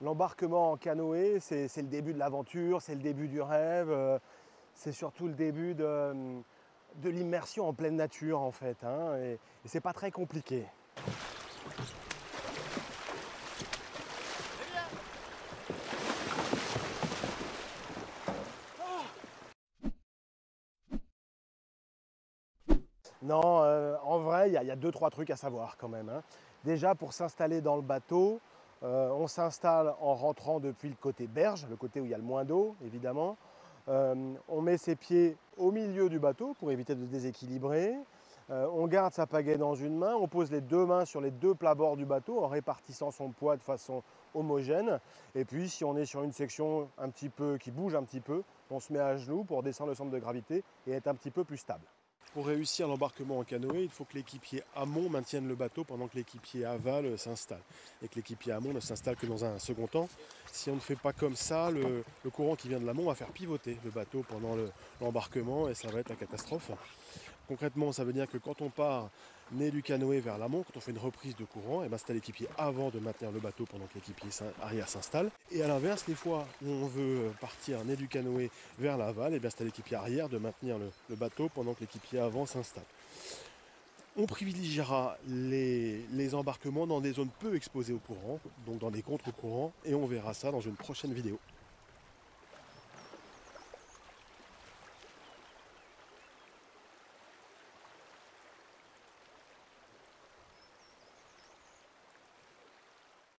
L'embarquement en canoë, c'est le début de l'aventure, c'est le début du rêve, c'est surtout le début de l'immersion en pleine nature en fait, hein, et c'est pas très compliqué. Non, en vrai, il y a deux, trois trucs à savoir quand même, hein. Déjà, pour s'installer dans le bateau, on s'installe en rentrant depuis le côté berge, le côté où il y a le moins d'eau, évidemment. On met ses pieds au milieu du bateau pour éviter de se déséquilibrer. On garde sa pagaie dans une main, on pose les deux mains sur les deux plabords du bateau en répartissant son poids de façon homogène. Et puis, si on est sur une section un petit peu qui bouge un petit peu, on se met à genoux pour descendre le centre de gravité et être un petit peu plus stable. Pour réussir l'embarquement en canoë, il faut que l'équipier amont maintienne le bateau pendant que l'équipier aval s'installe. Et que l'équipier amont ne s'installe que dans un second temps. Si on ne fait pas comme ça, le courant qui vient de l'amont va faire pivoter le bateau pendant l'embarquement et ça va être la catastrophe. Concrètement, ça veut dire que quand on part né du canoë vers l'amont, quand on fait une reprise de courant, c'est à l'équipier avant de maintenir le bateau pendant que l'équipier arrière s'installe. Et à l'inverse, les fois où on veut partir né du canoë vers l'aval, c'est à l'équipier arrière de maintenir le bateau pendant que l'équipier avant s'installe. On privilégiera les embarquements dans des zones peu exposées au courant, donc dans des contre-courants, et on verra ça dans une prochaine vidéo.